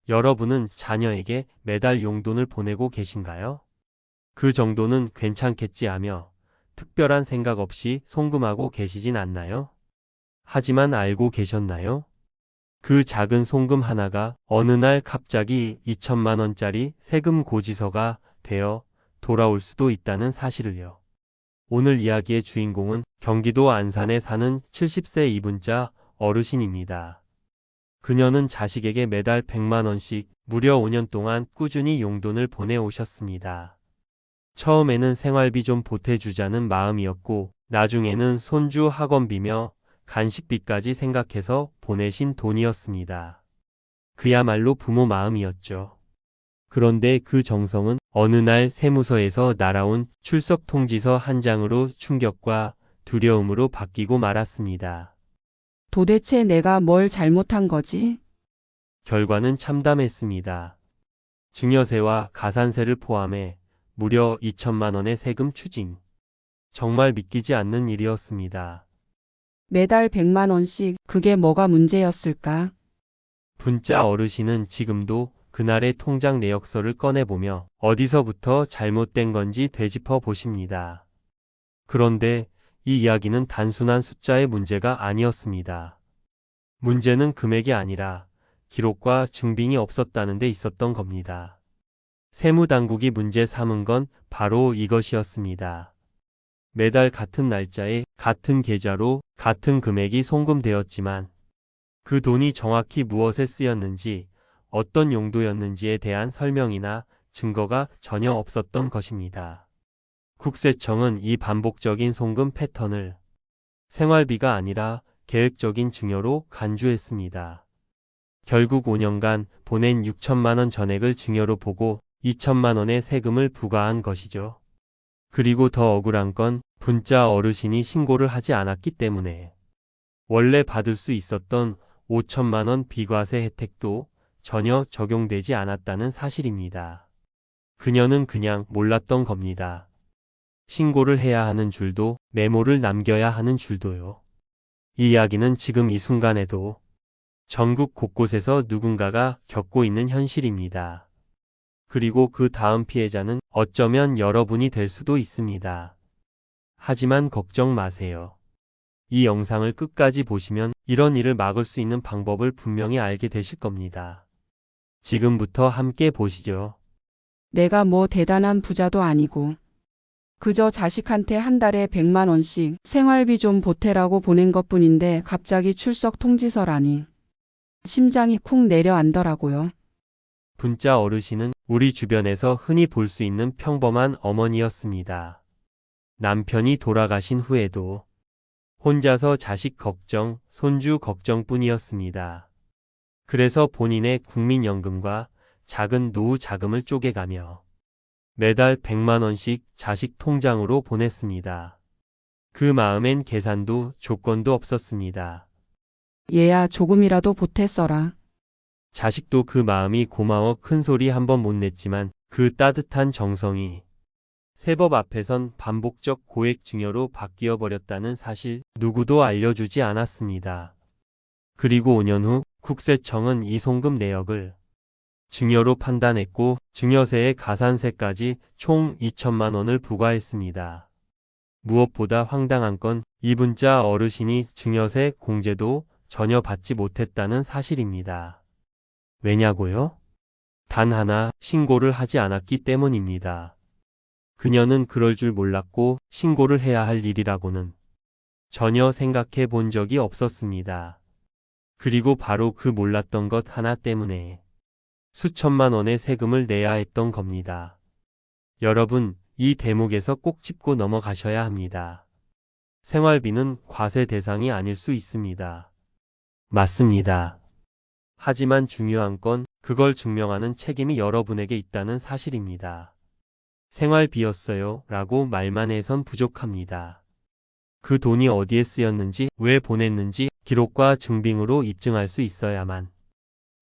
여러분은 자녀에게 매달 용돈을 보내고 계신가요? 그 정도는 괜찮겠지 하며 특별한 생각 없이 송금하고 계시진 않나요? 하지만 알고 계셨나요? 그 작은 송금 하나가 어느 날 갑자기 2천만 원짜리 세금 고지서가 되어 돌아올 수도 있다는 사실을요. 오늘 이야기의 주인공은 경기도 안산에 사는 70세 이분자 어르신입니다. 그녀는 자식에게 매달 100만 원씩 무려 5년 동안 꾸준히 용돈을 보내오셨습니다. 처음에는 생활비 좀 보태주자는 마음이었고 나중에는 손주 학원비며 간식비까지 생각해서 보내신 돈이었습니다. 그야말로 부모 마음이었죠. 그런데 그 정성은 어느 날 세무서에서 날아온 출석 통지서 한 장으로 충격과 두려움으로 바뀌고 말았습니다. 도대체 내가 뭘 잘못한 거지? 결과는 참담했습니다. 증여세와 가산세를 포함해 무려 2천만 원의 세금 추징. 정말 믿기지 않는 일이었습니다. 매달 100만 원씩 그게 뭐가 문제였을까? 분짜 어르신은 지금도 그날의 통장 내역서를 꺼내보며 어디서부터 잘못된 건지 되짚어 보십니다. 그런데 이 이야기는 단순한 숫자의 문제가 아니었습니다. 문제는 금액이 아니라 기록과 증빙이 없었다는 데 있었던 겁니다. 세무당국이 문제 삼은 건 바로 이것이었습니다. 매달 같은 날짜에 같은 계좌로 같은 금액이 송금되었지만 그 돈이 정확히 무엇에 쓰였는지 어떤 용도였는지에 대한 설명이나 증거가 전혀 없었던 것입니다. 국세청은 이 반복적인 송금 패턴을 생활비가 아니라 계획적인 증여로 간주했습니다. 결국 5년간 보낸 6천만 원 전액을 증여로 보고 2천만 원의 세금을 부과한 것이죠. 그리고 더 억울한 건 분짜 어르신이 신고를 하지 않았기 때문에 원래 받을 수 있었던 5천만 원 비과세 혜택도 전혀 적용되지 않았다는 사실입니다. 그녀는 그냥 몰랐던 겁니다. 신고를 해야 하는 줄도 메모를 남겨야 하는 줄도요. 이 이야기는 지금 이 순간에도 전국 곳곳에서 누군가가 겪고 있는 현실입니다. 그리고 그 다음 피해자는 어쩌면 여러분이 될 수도 있습니다. 하지만 걱정 마세요. 이 영상을 끝까지 보시면 이런 일을 막을 수 있는 방법을 분명히 알게 되실 겁니다. 지금부터 함께 보시죠. 내가 뭐 대단한 부자도 아니고 그저 자식한테 한 달에 100만 원씩 생활비 좀 보태라고 보낸 것뿐인데 갑자기 출석 통지서라니. 심장이 쿵 내려앉더라고요. 분짜 어르신은 우리 주변에서 흔히 볼 수 있는 평범한 어머니였습니다. 남편이 돌아가신 후에도 혼자서 자식 걱정, 손주 걱정뿐이었습니다. 그래서 본인의 국민연금과 작은 노후 자금을 쪼개가며 매달 100만 원씩 자식 통장으로 보냈습니다. 그 마음엔 계산도 조건도 없었습니다. 얘야 조금이라도 보탰어라. 자식도 그 마음이 고마워 큰 소리 한 번 못 냈지만 그 따뜻한 정성이 세법 앞에선 반복적 고액 증여로 바뀌어 버렸다는 사실 누구도 알려주지 않았습니다. 그리고 5년 후 국세청은 이 송금 내역을 증여로 판단했고 증여세에 가산세까지 총 2천만 원을 부과했습니다. 무엇보다 황당한 건 이분자 어르신이 증여세 공제도 전혀 받지 못했다는 사실입니다. 왜냐고요? 단 하나 신고를 하지 않았기 때문입니다. 그녀는 그럴 줄 몰랐고 신고를 해야 할 일이라고는 전혀 생각해 본 적이 없었습니다. 그리고 바로 그 몰랐던 것 하나 때문에 수천만 원의 세금을 내야 했던 겁니다. 여러분, 이 대목에서 꼭 짚고 넘어가셔야 합니다. 생활비는 과세 대상이 아닐 수 있습니다. 맞습니다. 하지만 중요한 건 그걸 증명하는 책임이 여러분에게 있다는 사실입니다. 생활비였어요 라고 말만 해선 부족합니다. 그 돈이 어디에 쓰였는지, 왜 보냈는지 기록과 증빙으로 입증할 수 있어야만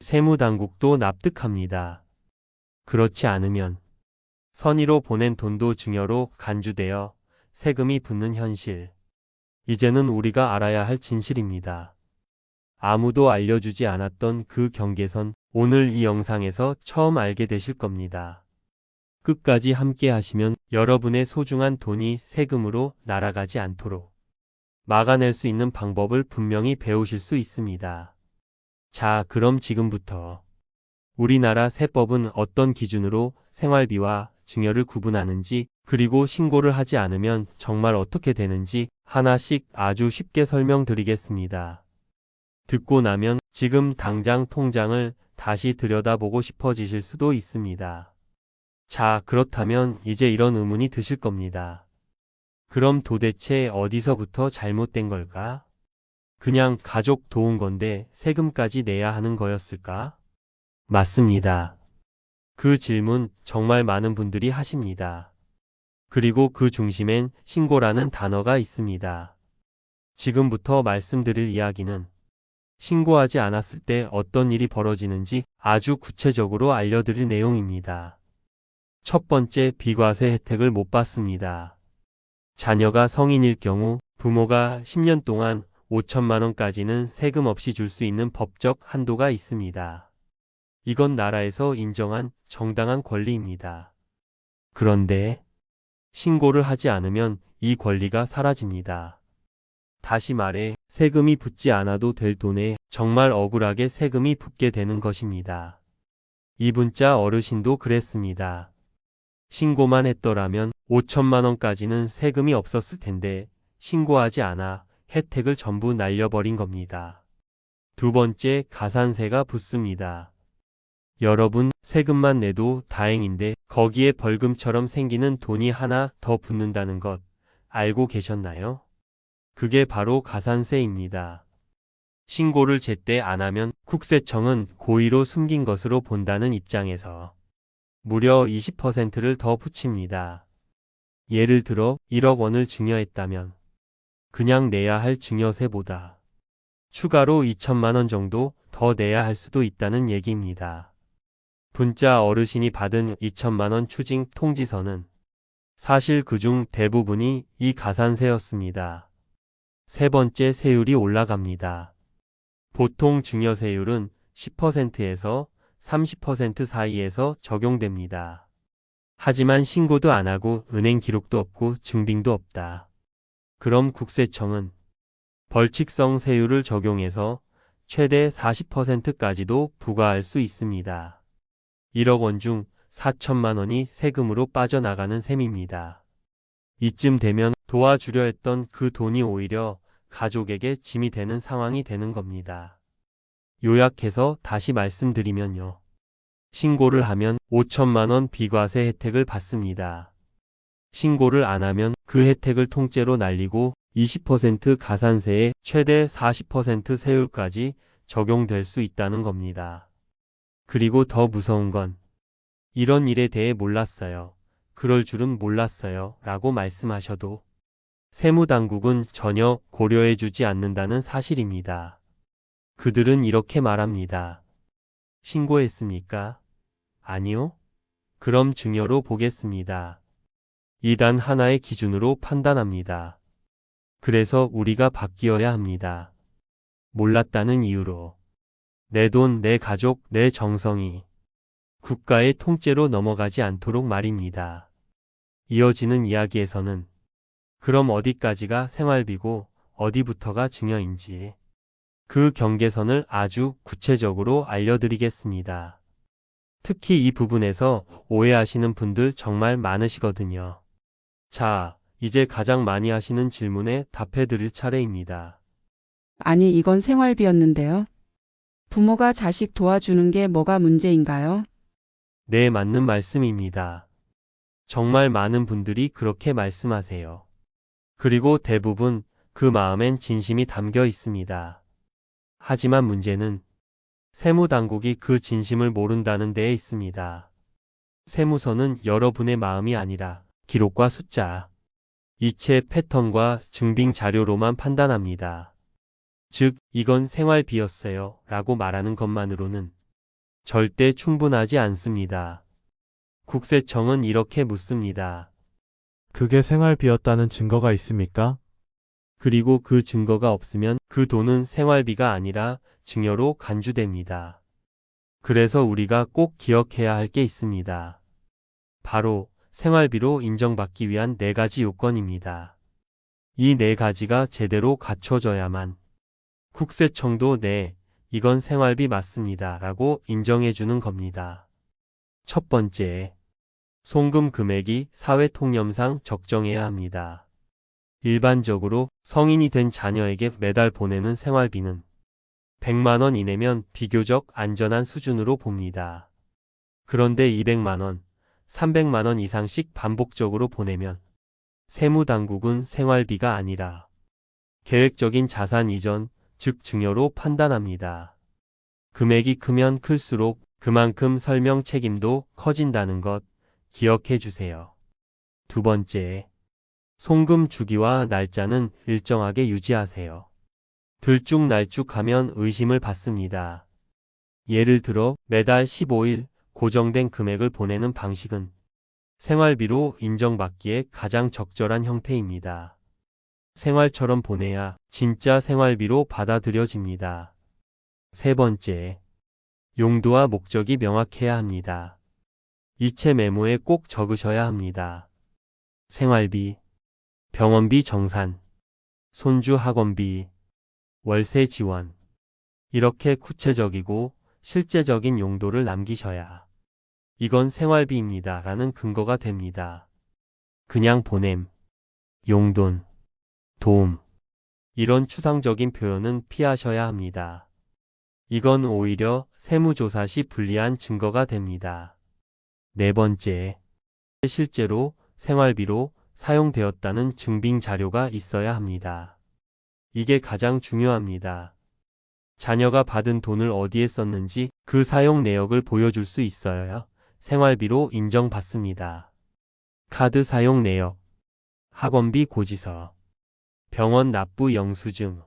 세무당국도 납득합니다. 그렇지 않으면 선의로 보낸 돈도 증여로 간주되어 세금이 붙는 현실. 이제는 우리가 알아야 할 진실입니다. 아무도 알려주지 않았던 그 경계선, 오늘 이 영상에서 처음 알게 되실 겁니다. 끝까지 함께 하시면 여러분의 소중한 돈이 세금으로 날아가지 않도록 막아낼 수 있는 방법을 분명히 배우실 수 있습니다. 자, 그럼 지금부터 우리나라 세법은 어떤 기준으로 생활비와 증여를 구분하는지, 그리고 신고를 하지 않으면 정말 어떻게 되는지 하나씩 아주 쉽게 설명드리겠습니다. 듣고 나면 지금 당장 통장을 다시 들여다보고 싶어지실 수도 있습니다. 자, 그렇다면 이제 이런 의문이 드실 겁니다. 그럼 도대체 어디서부터 잘못된 걸까? 그냥 가족 도운 건데 세금까지 내야 하는 거였을까? 맞습니다. 그 질문 정말 많은 분들이 하십니다. 그리고 그 중심엔 신고라는 단어가 있습니다. 지금부터 말씀드릴 이야기는 신고하지 않았을 때 어떤 일이 벌어지는지 아주 구체적으로 알려드릴 내용입니다. 첫 번째, 비과세 혜택을 못 받습니다. 자녀가 성인일 경우 부모가 10년 동안 5천만 원까지는 세금 없이 줄 수 있는 법적 한도가 있습니다. 이건 나라에서 인정한 정당한 권리입니다. 그런데 신고를 하지 않으면 이 권리가 사라집니다. 다시 말해 세금이 붙지 않아도 될 돈에 정말 억울하게 세금이 붙게 되는 것입니다. 이분자 어르신도 그랬습니다. 신고만 했더라면 5천만 원까지는 세금이 없었을 텐데 신고하지 않아 혜택을 전부 날려버린 겁니다. 두 번째, 가산세가 붙습니다. 여러분, 세금만 내도 다행인데 거기에 벌금처럼 생기는 돈이 하나 더 붙는다는 것 알고 계셨나요? 그게 바로 가산세입니다. 신고를 제때 안 하면 국세청은 고의로 숨긴 것으로 본다는 입장에서 무려 20%를 더 붙입니다. 예를 들어 1억 원을 증여했다면 그냥 내야 할 증여세보다 추가로 2천만 원 정도 더 내야 할 수도 있다는 얘기입니다. 분자 어르신이 받은 2천만 원 추징 통지서는 사실 그중 대부분이 이 가산세였습니다. 세 번째, 세율이 올라갑니다. 보통 증여세율은 10%에서 30% 사이에서 적용됩니다. 하지만 신고도 안 하고 은행 기록도 없고 증빙도 없다. 그럼 국세청은 벌칙성 세율을 적용해서 최대 40%까지도 부과할 수 있습니다. 1억 원 중 4천만 원이 세금으로 빠져나가는 셈입니다. 이쯤 되면 도와주려 했던 그 돈이 오히려 가족에게 짐이 되는 상황이 되는 겁니다. 요약해서 다시 말씀드리면요. 신고를 하면 5천만 원 비과세 혜택을 받습니다. 신고를 안 하면 그 혜택을 통째로 날리고 20% 가산세에 최대 40% 세율까지 적용될 수 있다는 겁니다. 그리고 더 무서운 건 이런 일에 대해 몰랐어요. 그럴 줄은 몰랐어요. 라고 말씀하셔도 세무당국은 전혀 고려해주지 않는다는 사실입니다. 그들은 이렇게 말합니다. 신고했습니까? 아니요? 그럼 증여로 보겠습니다. 이 단 하나의 기준으로 판단합니다. 그래서 우리가 바뀌어야 합니다. 몰랐다는 이유로 내 돈, 내 가족, 내 정성이 국가의 통째로 넘어가지 않도록 말입니다. 이어지는 이야기에서는 그럼 어디까지가 생활비고 어디부터가 증여인지 그 경계선을 아주 구체적으로 알려드리겠습니다. 특히 이 부분에서 오해하시는 분들 정말 많으시거든요. 자, 이제 가장 많이 하시는 질문에 답해 드릴 차례입니다. 아니, 이건 생활비였는데요. 부모가 자식 도와주는 게 뭐가 문제인가요? 네, 맞는 말씀입니다. 정말 많은 분들이 그렇게 말씀하세요. 그리고 대부분 그 마음엔 진심이 담겨 있습니다. 하지만 문제는 세무당국이 그 진심을 모른다는 데에 있습니다. 세무서는 여러분의 마음이 아니라 기록과 숫자, 이체 패턴과 증빙 자료로만 판단합니다. 즉, 이건 생활비였어요 라고 말하는 것만으로는 절대 충분하지 않습니다. 국세청은 이렇게 묻습니다. 그게 생활비였다는 증거가 있습니까? 그리고 그 증거가 없으면 그 돈은 생활비가 아니라 증여로 간주됩니다. 그래서 우리가 꼭 기억해야 할 게 있습니다. 바로 생활비로 인정받기 위한 4가지 요건입니다. 이 4가지가 제대로 갖춰져야만 국세청도 네, 이건 생활비 맞습니다 라고 인정해주는 겁니다. 첫 번째, 송금 금액이 사회통념상 적정해야 합니다. 일반적으로 성인이 된 자녀에게 매달 보내는 생활비는 100만 원 이내면 비교적 안전한 수준으로 봅니다. 그런데 200만 원, 300만 원 이상씩 반복적으로 보내면 세무당국은 생활비가 아니라 계획적인 자산 이전, 즉 증여로 판단합니다. 금액이 크면 클수록 그만큼 설명 책임도 커진다는 것 기억해 주세요. 두 번째, 송금 주기와 날짜는 일정하게 유지하세요. 들쭉날쭉하면 의심을 받습니다. 예를 들어 매달 15일 고정된 금액을 보내는 방식은 생활비로 인정받기에 가장 적절한 형태입니다. 생활처럼 보내야 진짜 생활비로 받아들여집니다. 세 번째, 용도와 목적이 명확해야 합니다. 이체 메모에 꼭 적으셔야 합니다. 생활비, 병원비 정산, 손주 학원비, 월세 지원. 이렇게 구체적이고 실제적인 용도를 남기셔야 이건 생활비입니다 라는 근거가 됩니다. 그냥 보냄, 용돈, 도움. 이런 추상적인 표현은 피하셔야 합니다. 이건 오히려 세무조사 시 불리한 증거가 됩니다. 네 번째, 실제로 생활비로 사용되었다는 증빙 자료가 있어야 합니다. 이게 가장 중요합니다. 자녀가 받은 돈을 어디에 썼는지 그 사용 내역을 보여줄 수 있어야 생활비로 인정받습니다. 카드 사용 내역, 학원비 고지서, 병원 납부 영수증,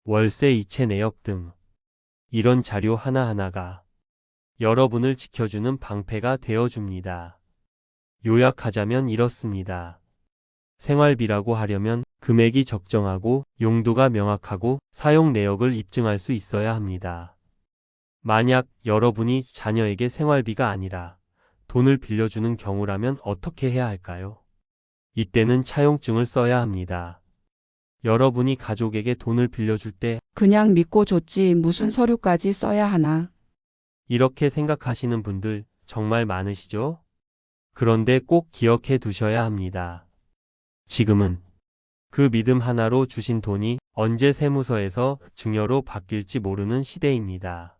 월세 이체 내역 등 이런 자료 하나하나가 여러분을 지켜주는 방패가 되어줍니다. 요약하자면 이렇습니다. 생활비라고 하려면 금액이 적정하고 용도가 명확하고 사용 내역을 입증할 수 있어야 합니다. 만약 여러분이 자녀에게 생활비가 아니라 돈을 빌려주는 경우라면 어떻게 해야 할까요? 이때는 차용증을 써야 합니다. 여러분이 가족에게 돈을 빌려줄 때 그냥 믿고 줬지 무슨 서류까지 써야 하나. 이렇게 생각하시는 분들 정말 많으시죠? 그런데 꼭 기억해 두셔야 합니다. 지금은 그 믿음 하나로 주신 돈이 언제 세무서에서 증여로 바뀔지 모르는 시대입니다.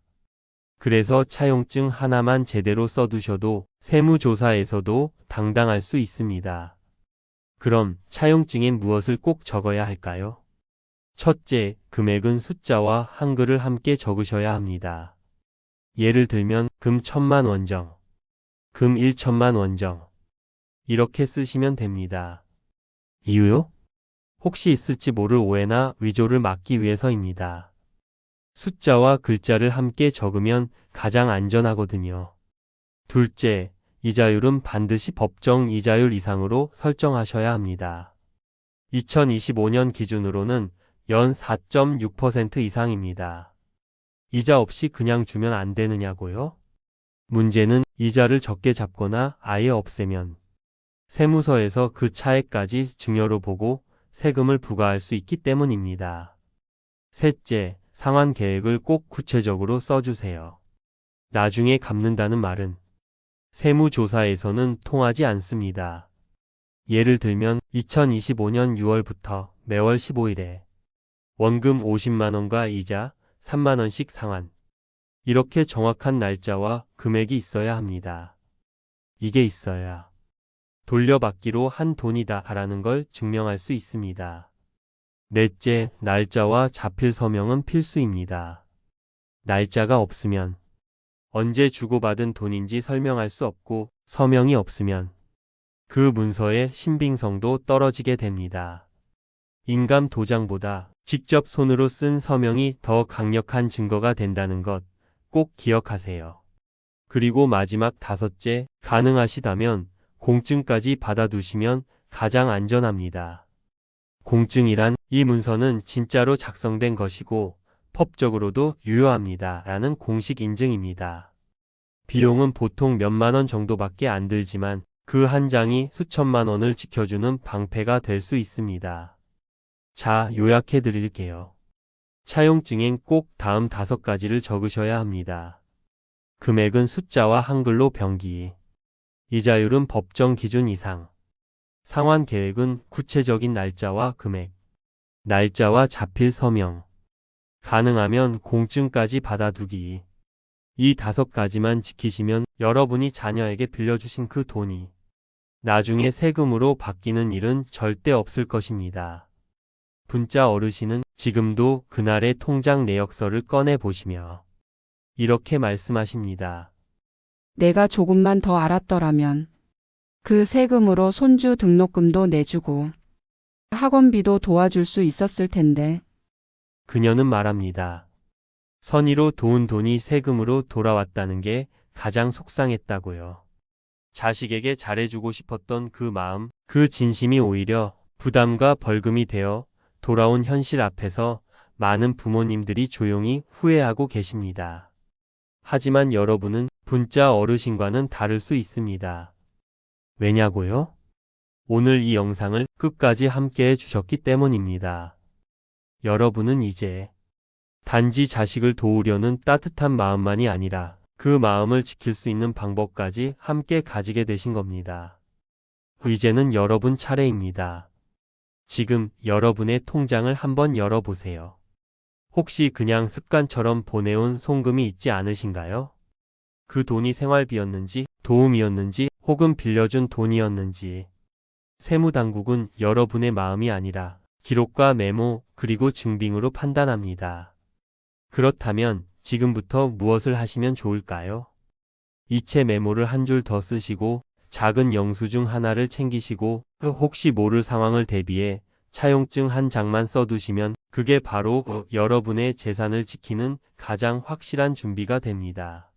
그래서 차용증 하나만 제대로 써두셔도 세무조사에서도 당당할 수 있습니다. 그럼 차용증엔 무엇을 꼭 적어야 할까요? 첫째, 금액은 숫자와 한글을 함께 적으셔야 합니다. 예를 들면 금 1000만 원정, 금 1000만 원정 이렇게 쓰시면 됩니다. 이유요? 혹시 있을지 모를 오해나 위조를 막기 위해서입니다. 숫자와 글자를 함께 적으면 가장 안전하거든요. 둘째, 이자율은 반드시 법정 이자율 이상으로 설정하셔야 합니다. 2025년 기준으로는 연 4.6% 이상입니다. 이자 없이 그냥 주면 안 되느냐고요? 문제는 이자를 적게 잡거나 아예 없애면 세무서에서 그 차액까지 증여로 보고 세금을 부과할 수 있기 때문입니다. 셋째, 상환 계획을 꼭 구체적으로 써주세요. 나중에 갚는다는 말은 세무조사에서는 통하지 않습니다. 예를 들면 2025년 6월부터 매월 15일에 원금 50만 원과 이자 3만 원씩 상환. 이렇게 정확한 날짜와 금액이 있어야 합니다. 이게 있어야 돌려받기로 한 돈이다 라는 걸 증명할 수 있습니다. 넷째, 날짜와 자필 서명은 필수입니다. 날짜가 없으면 언제 주고받은 돈인지 설명할 수 없고 서명이 없으면 그 문서의 신빙성도 떨어지게 됩니다. 인감 도장보다 직접 손으로 쓴 서명이 더 강력한 증거가 된다는 것 꼭 기억하세요. 그리고 마지막 다섯째, 가능하시다면 공증까지 받아두시면 가장 안전합니다. 공증이란 이 문서는 진짜로 작성된 것이고 법적으로도 유효합니다 라는 공식 인증입니다. 비용은 보통 몇만 원 정도밖에 안 들지만 그 한 장이 수천만 원을 지켜주는 방패가 될 수 있습니다. 자, 요약해 드릴게요. 차용증엔 꼭 다음 5가지를 적으셔야 합니다. 금액은 숫자와 한글로 병기. 이자율은 법정 기준 이상. 상환 계획은 구체적인 날짜와 금액. 날짜와 자필 서명. 가능하면 공증까지 받아두기. 이 5가지만 지키시면 여러분이 자녀에게 빌려주신 그 돈이 나중에 세금으로 바뀌는 일은 절대 없을 것입니다. 분짜 어르신은 지금도 그날의 통장 내역서를 꺼내 보시며 이렇게 말씀하십니다. 내가 조금만 더 알았더라면 그 세금으로 손주 등록금도 내주고 학원비도 도와줄 수 있었을 텐데. 그녀는 말합니다. 선의로 도운 돈이 세금으로 돌아왔다는 게 가장 속상했다고요. 자식에게 잘해주고 싶었던 그 마음, 그 진심이 오히려 부담과 벌금이 되어 돌아온 현실 앞에서 많은 부모님들이 조용히 후회하고 계십니다. 하지만 여러분은 분짜 어르신과는 다를 수 있습니다. 왜냐고요? 오늘 이 영상을 끝까지 함께 해주셨기 때문입니다. 여러분은 이제 단지 자식을 도우려는 따뜻한 마음만이 아니라 그 마음을 지킬 수 있는 방법까지 함께 가지게 되신 겁니다. 이제는 여러분 차례입니다. 지금 여러분의 통장을 한번 열어보세요. 혹시 그냥 습관처럼 보내온 송금이 있지 않으신가요? 그 돈이 생활비였는지, 도움이었는지, 혹은 빌려준 돈이었는지. 세무당국은 여러분의 마음이 아니라 기록과 메모, 그리고 증빙으로 판단합니다. 그렇다면 지금부터 무엇을 하시면 좋을까요? 이체 메모를 한 줄 더 쓰시고 작은 영수 중 하나를 챙기시고 혹시 모를 상황을 대비해 차용증 한 장만 써두시면 그게 바로 여러분의 재산을 지키는 가장 확실한 준비가 됩니다.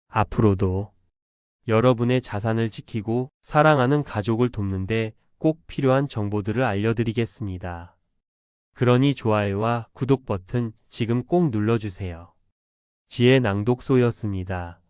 앞으로도 여러분의 자산을 지키고 사랑하는 가족을 돕는데 꼭 필요한 정보들을 알려드리겠습니다. 그러니 좋아요와 구독 버튼 지금 꼭 눌러주세요. 지혜 낭독소였습니다.